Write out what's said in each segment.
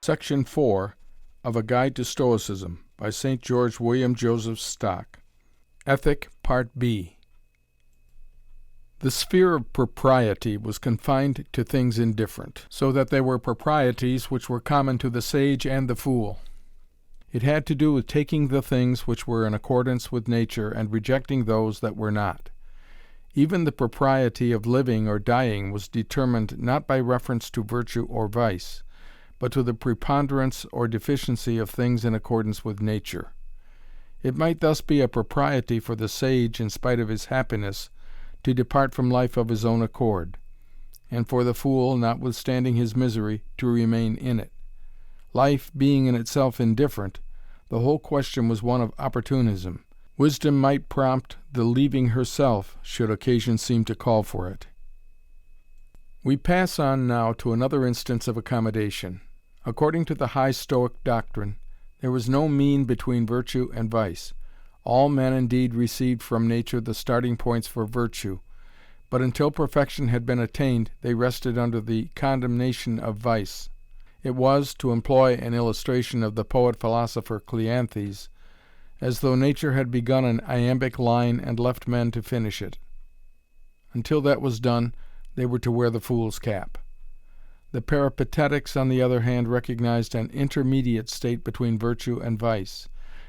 Section 4 of A Guide to Stoicism by St. George William Joseph Stock. Ethic, Part B. The sphere of propriety was confined to things indifferent, so that they were proprieties which were common to the sage and the fool. It had to do with taking the things which were in accordance with nature and rejecting those that were not. Even the propriety of living or dying was determined not by reference to virtue or vice, but to the preponderance or deficiency of things in accordance with nature. It might thus be a propriety for the sage, in spite of his happiness, to depart from life of his own accord, and for the fool, notwithstanding his misery, to remain in it. Life being in itself indifferent, the whole question was one of opportunism. Wisdom might prompt the leaving herself, should occasion seem to call for it. We pass on now to another instance of accommodation. According to the high Stoic doctrine, there was no mean between virtue and vice. All men indeed received from nature the starting points for virtue, but until perfection had been attained, they rested under the condemnation of vice. It was, to employ an illustration of the poet-philosopher Cleanthes, as though nature had begun an iambic line and left men to finish it. Until that was done, they were to wear the fool's cap. The Peripatetics, on the other hand, recognized an intermediate state between virtue and vice,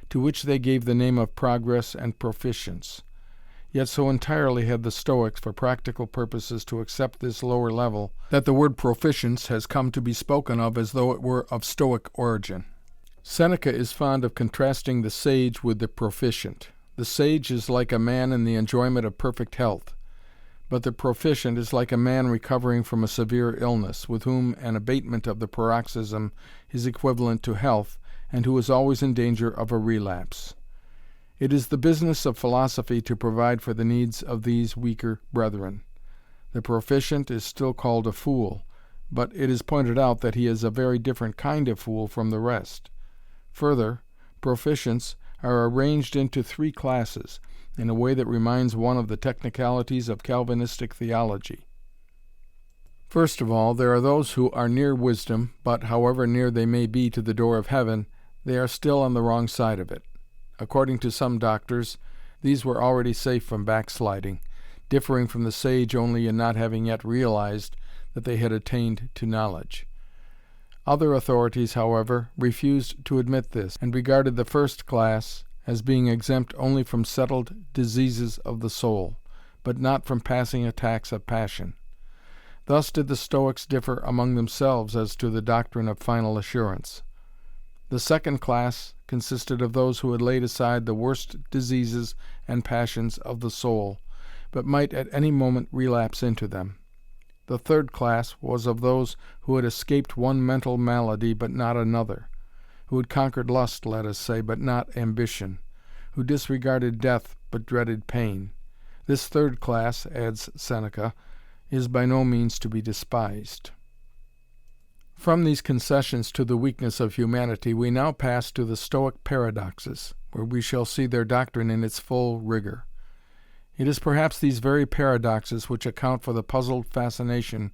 to which they gave the name of progress and proficience. Yet so entirely had the Stoics, for practical purposes, to accept this lower level, that the word proficience has come to be spoken of as though it were of Stoic origin. Seneca is fond of contrasting the sage with the proficient. The sage is like a man in the enjoyment of perfect health, but the proficient is like a man recovering from a severe illness, with whom an abatement of the paroxysm is equivalent to health, and who is always in danger of a relapse. It is the business of philosophy to provide for the needs of these weaker brethren. The proficient is still called a fool, but it is pointed out that he is a very different kind of fool from the rest. Further, proficients are arranged into three classes, in a way that reminds one of the technicalities of Calvinistic theology. First of all, there are those who are near wisdom, but, however near they may be to the door of heaven, they are still on the wrong side of it. According to some doctors, these were already safe from backsliding, differing from the sage only in not having yet realized that they had attained to knowledge. Other authorities, however, refused to admit this, and regarded the first class as being exempt only from settled diseases of the soul, but not from passing attacks of passion. Thus did the Stoics differ among themselves as to the doctrine of final assurance. The second class consisted of those who had laid aside the worst diseases and passions of the soul, but might at any moment relapse into them. The third class was of those who had escaped one mental malady but not another, who had conquered lust, let us say, but not ambition, who disregarded death but dreaded pain. This third class, adds Seneca, is by no means to be despised. From these concessions to the weakness of humanity, we now pass to the Stoic paradoxes, where we shall see their doctrine in its full rigor. It is perhaps these very paradoxes which account for the puzzled fascination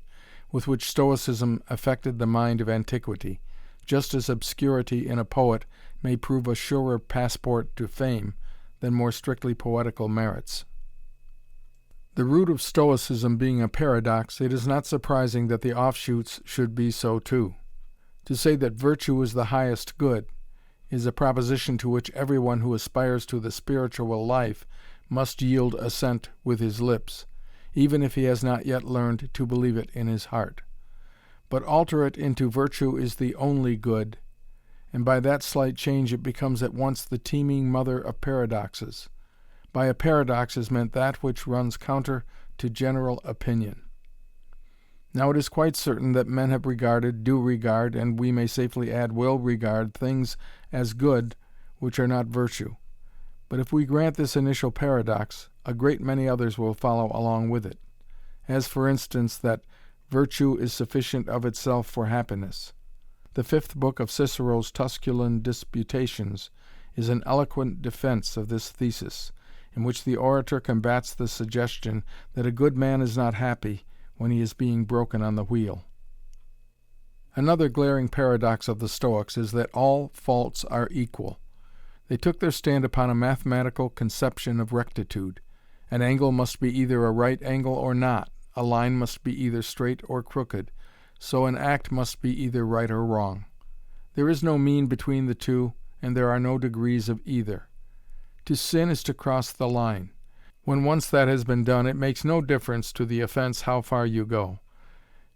with which Stoicism affected the mind of antiquity, just as obscurity in a poet may prove a surer passport to fame than more strictly poetical merits. The root of Stoicism being a paradox, it is not surprising that the offshoots should be so too. To say that virtue is the highest good is a proposition to which everyone who aspires to the spiritual life must yield assent with his lips, even if he has not yet learned to believe it in his heart. But alter it into virtue is the only good, and by that slight change it becomes at once the teeming mother of paradoxes. By a paradox is meant that which runs counter to general opinion. Now it is quite certain that men have regarded, do regard, and we may safely add will regard, things as good which are not virtue. But if we grant this initial paradox, a great many others will follow along with it, as for instance that virtue is sufficient of itself for happiness. The 5th book of Cicero's Tusculan Disputations is an eloquent defense of this thesis, in which the orator combats the suggestion that a good man is not happy when he is being broken on the wheel. Another glaring paradox of the Stoics is that all faults are equal. They took their stand upon a mathematical conception of rectitude. An angle must be either a right angle or not. A line must be either straight or crooked. So an act must be either right or wrong. There is no mean between the two, and there are no degrees of either. To sin is to cross the line. When once that has been done, it makes no difference to the offense how far you go.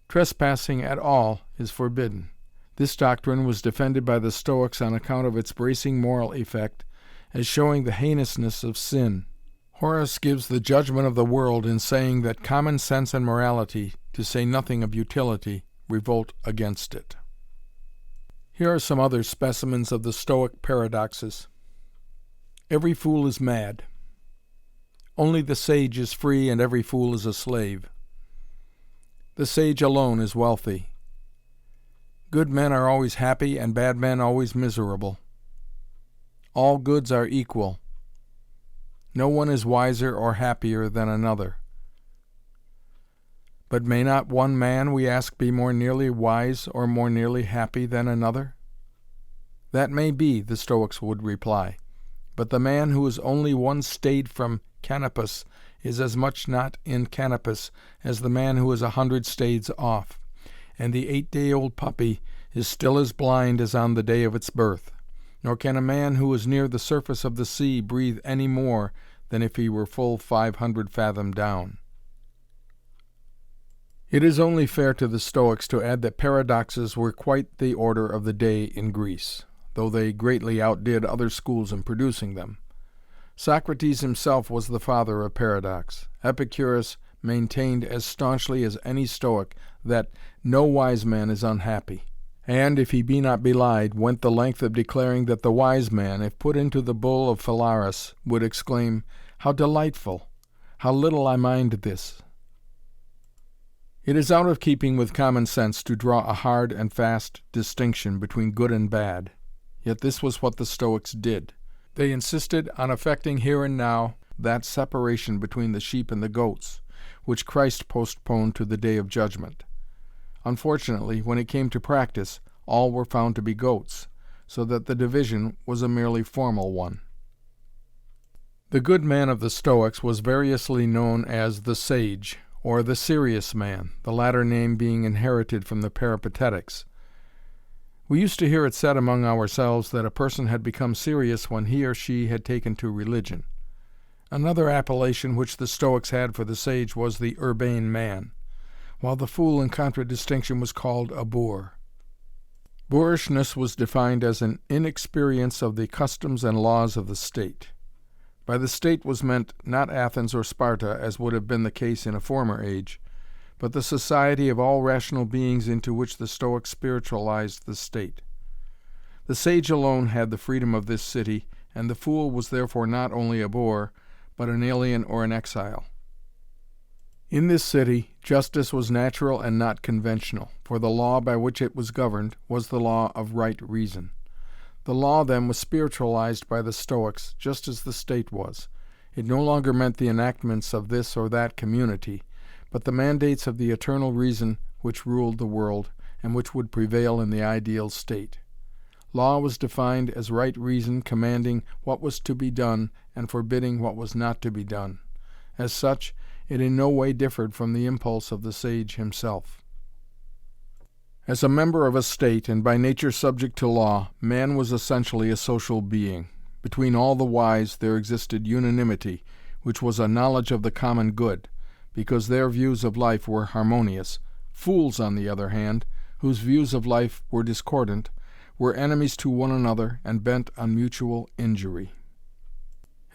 Trespassing at all is forbidden. This doctrine was defended by the Stoics on account of its bracing moral effect, as showing the heinousness of sin. Horace gives the judgment of the world in saying that common sense and morality, to say nothing of utility, revolt against it. Here are some other specimens of the Stoic paradoxes. Every fool is mad. Only the sage is free and every fool is a slave. The sage alone is wealthy. Good men are always happy and bad men always miserable. All goods are equal. No one is wiser or happier than another. But may not one man, we ask, be more nearly wise or more nearly happy than another? That may be, the Stoics would reply, but the man who is only one stade from Canopus is as much not in Canopus as the man who is 100 stades off, and the 8-day-old puppy is still as blind as on the day of its birth. Nor can a man who is near the surface of the sea breathe any more than if he were full 500 fathom down. It is only fair to the Stoics to add that paradoxes were quite the order of the day in Greece, though they greatly outdid other schools in producing them. Socrates himself was the father of paradox. Epicurus maintained as staunchly as any Stoic that no wise man is unhappy, and, if he be not belied, went the length of declaring that the wise man, if put into the bull of Phalaris, would exclaim, "How delightful! How little I mind this!" It is out of keeping with common sense to draw a hard and fast distinction between good and bad. Yet this was what the Stoics did. They insisted on effecting here and now that separation between the sheep and the goats, which Christ postponed to the day of judgment. Unfortunately, when it came to practice, all were found to be goats, so that the division was a merely formal one. The good man of the Stoics was variously known as the sage, or the serious man, the latter name being inherited from the Peripatetics. We used to hear it said among ourselves that a person had become serious when he or she had taken to religion. Another appellation which the Stoics had for the sage was the urbane man, while the fool in contradistinction was called a boor. Boorishness was defined as an inexperience of the customs and laws of the state. By the state was meant not Athens or Sparta, as would have been the case in a former age, but the society of all rational beings into which the Stoics spiritualized the state. The sage alone had the freedom of this city, and the fool was therefore not only a boor, but an alien or an exile. In this city, justice was natural and not conventional, for the law by which it was governed was the law of right reason. The law, then, was spiritualized by the Stoics, just as the state was. It no longer meant the enactments of this or that community, but the mandates of the eternal reason which ruled the world, and which would prevail in the ideal state. Law was defined as right reason commanding what was to be done and forbidding what was not to be done. As such, it in no way differed from the impulse of the sage himself. As a member of a state, and by nature subject to law, man was essentially a social being. Between all the wise there existed unanimity, which was a knowledge of the common good, because their views of life were harmonious. Fools, on the other hand, whose views of life were discordant, were enemies to one another and bent on mutual injury.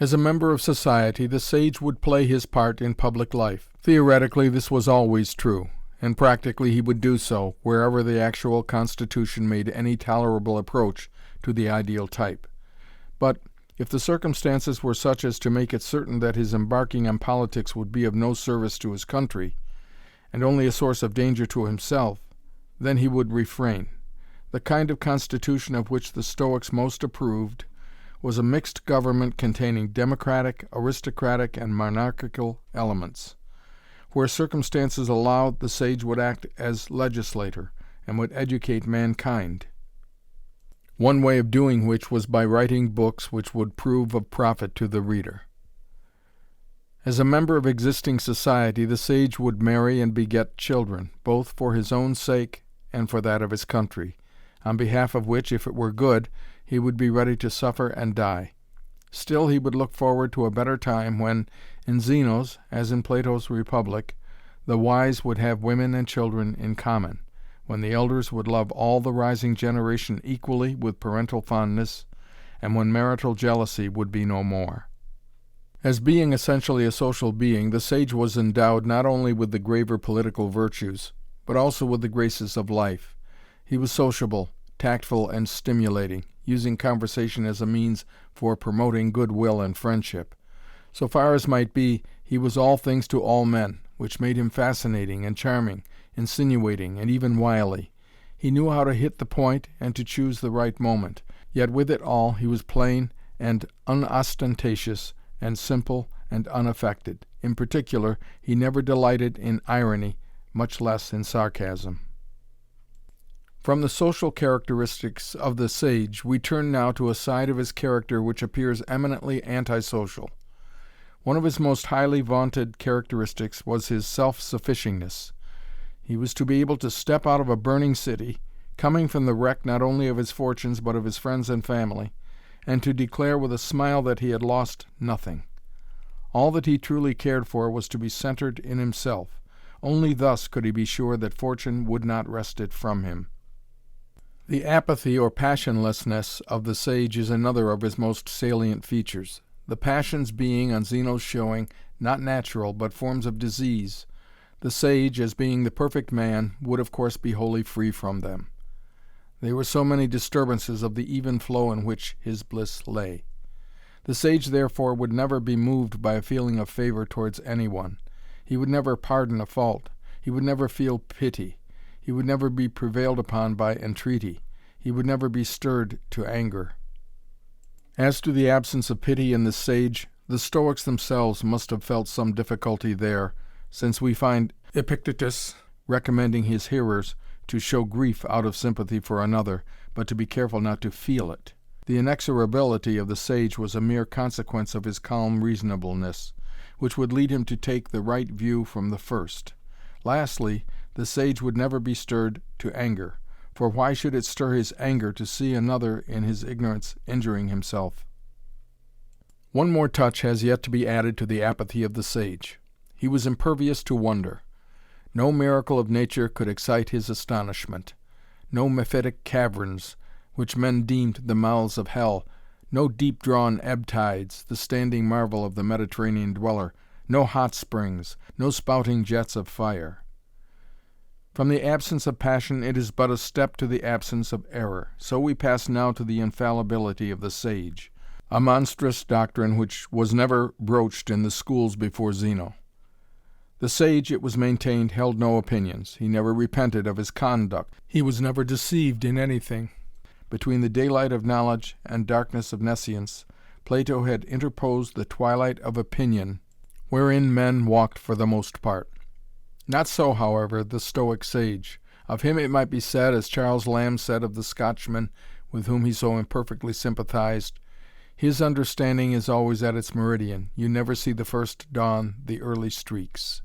As a member of society, the sage would play his part in public life. Theoretically, this was always true, and practically he would do so, wherever the actual constitution made any tolerable approach to the ideal type. But, if the circumstances were such as to make it certain that his embarking on politics would be of no service to his country, and only a source of danger to himself, then he would refrain. The kind of constitution of which the Stoics most approved was a mixed government containing democratic, aristocratic, and monarchical elements. Where circumstances allowed, the sage would act as legislator, and would educate mankind. One way of doing which was by writing books which would prove of profit to the reader. As a member of existing society, the sage would marry and beget children, both for his own sake and for that of his country, on behalf of which, if it were good, he would be ready to suffer and die. Still he would look forward to a better time when, in Zeno's, as in Plato's Republic, the wise would have women and children in common, when the elders would love all the rising generation equally with parental fondness, and when marital jealousy would be no more. As being essentially a social being, the sage was endowed not only with the graver political virtues, but also with the graces of life. He was sociable, tactful, and stimulating, using conversation as a means for promoting goodwill and friendship. So far as might be, he was all things to all men, which made him fascinating and charming, insinuating, and even wily. He knew how to hit the point and to choose the right moment, yet with it all he was plain and unostentatious and simple and unaffected. In particular, he never delighted in irony, much less in sarcasm. From the social characteristics of the sage, we turn now to a side of his character which appears eminently antisocial. One of his most highly vaunted characteristics was his self-sufficiency. He was to be able to step out of a burning city, coming from the wreck not only of his fortunes but of his friends and family, and to declare with a smile that he had lost nothing. All that he truly cared for was to be centered in himself. Only thus could he be sure that fortune would not wrest it from him. The apathy or passionlessness of the sage is another of his most salient features. The passions being, on Zeno's showing, not natural, but forms of disease, the sage, as being the perfect man, would of course be wholly free from them. They were so many disturbances of the even flow in which his bliss lay. The sage, therefore, would never be moved by a feeling of favor towards anyone. He would never pardon a fault. He would never feel pity. He would never be prevailed upon by entreaty. He would never be stirred to anger. As to the absence of pity in the sage, the Stoics themselves must have felt some difficulty there, since we find Epictetus recommending his hearers to show grief out of sympathy for another, but to be careful not to feel it. The inexorability of the sage was a mere consequence of his calm reasonableness, which would lead him to take the right view from the first. Lastly, the sage would never be stirred to anger, for why should it stir his anger to see another in his ignorance injuring himself? One more touch has yet to be added to the apathy of the sage. He was impervious to wonder. No miracle of nature could excite his astonishment. No mephitic caverns, which men deemed the mouths of hell, no deep-drawn ebb tides, the standing marvel of the Mediterranean dweller, no hot springs, no spouting jets of fire. From the absence of passion it is but a step to the absence of error. So we pass now to the infallibility of the sage, a monstrous doctrine which was never broached in the schools before Zeno. The sage, it was maintained, held no opinions. He never repented of his conduct. He was never deceived in anything. Between the daylight of knowledge and darkness of nescience, Plato had interposed the twilight of opinion, wherein men walked for the most part. Not so, however, the Stoic sage. Of him it might be said, as Charles Lamb said of the Scotchman with whom he so imperfectly sympathized, "His understanding is always at its meridian. You never see the first dawn, the early streaks."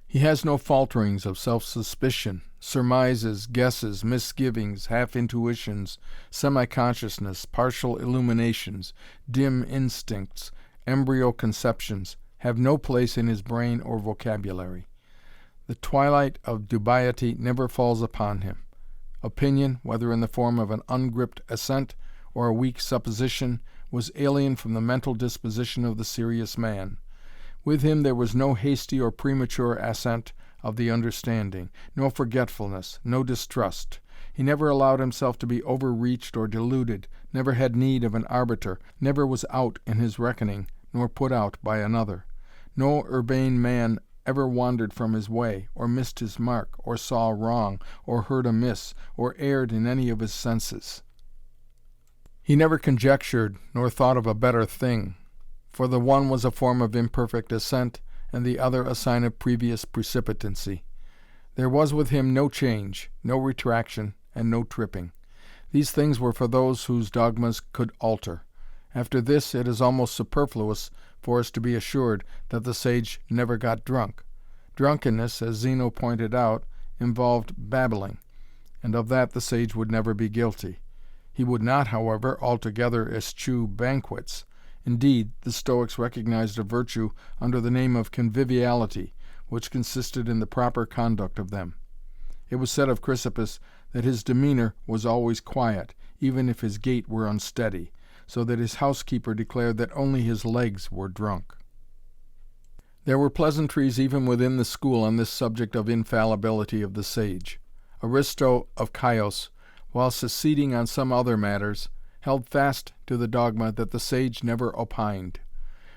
He has no falterings of self-suspicion, surmises, guesses, misgivings, half-intuitions, semi-consciousness, partial illuminations, dim instincts, embryo conceptions, have no place in his brain or vocabulary. The twilight of dubiety never falls upon him. Opinion, whether in the form of an ungripped assent or a weak supposition, was alien from the mental disposition of the serious man. With him there was no hasty or premature assent of the understanding, no forgetfulness, no distrust. He never allowed himself to be overreached or deluded, never had need of an arbiter, never was out in his reckoning, nor put out by another. No urbane man ever wandered from his way, or missed his mark, or saw wrong, or heard amiss, or erred in any of his senses. He never conjectured, nor thought of a better thing, for the one was a form of imperfect assent, and the other a sign of previous precipitancy. There was with him no change, no retraction, and no tripping. These things were for those whose dogmas could alter. After this, it is almost superfluous for us to be assured that the sage never got drunk. Drunkenness, as Zeno pointed out, involved babbling, and of that the sage would never be guilty. He would not, however, altogether eschew banquets. Indeed, the Stoics recognized a virtue under the name of conviviality, which consisted in the proper conduct of them. It was said of Chrysippus that his demeanor was always quiet, even if his gait were unsteady, so that his housekeeper declared that only his legs were drunk. There were pleasantries even within the school on this subject of infallibility of the sage. Aristo of Chios, while seceding on some other matters, held fast to the dogma that the sage never opined.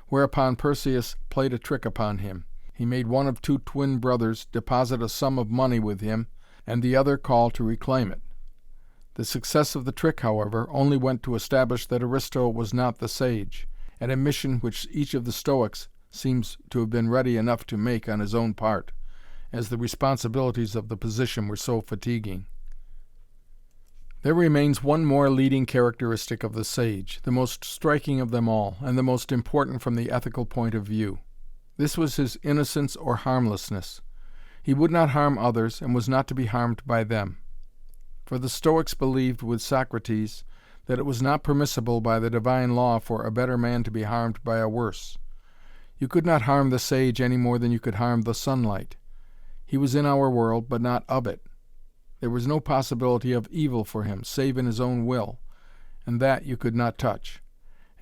Whereupon Perseus played a trick upon him. He made one of two twin brothers deposit a sum of money with him, and the other call to reclaim it. The success of the trick, however, only went to establish that Aristo was not the sage, an admission which each of the Stoics seems to have been ready enough to make on his own part, as the responsibilities of the position were so fatiguing. There remains one more leading characteristic of the sage, the most striking of them all, and the most important from the ethical point of view. This was his innocence or harmlessness. He would not harm others, and was not to be harmed by them. For the Stoics believed, with Socrates, that it was not permissible by the divine law for a better man to be harmed by a worse. You could not harm the sage any more than you could harm the sunlight. He was in our world, but not of it. There was no possibility of evil for him, save in his own will, and that you could not touch.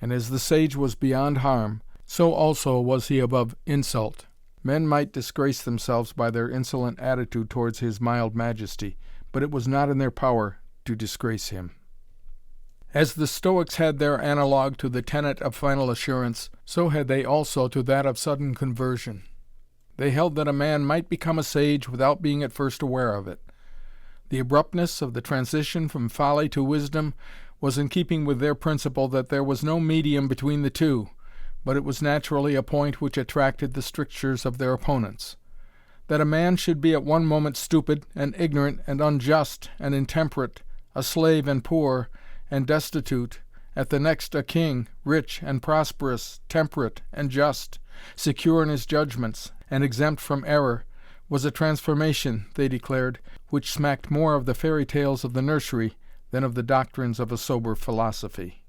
And as the sage was beyond harm, so also was he above insult. Men might disgrace themselves by their insolent attitude towards his mild majesty, but it was not in their power to disgrace him. As the Stoics had their analogue to the tenet of final assurance, so had they also to that of sudden conversion. They held that a man might become a sage without being at first aware of it. The abruptness of the transition from folly to wisdom was in keeping with their principle that there was no medium between the two, but it was naturally a point which attracted the strictures of their opponents. That a man should be at one moment stupid and ignorant and unjust and intemperate, a slave and poor and destitute, at the next a king, rich and prosperous, temperate and just, secure in his judgments, and exempt from error, was a transformation, they declared, which smacked more of the fairy tales of the nursery than of the doctrines of a sober philosophy.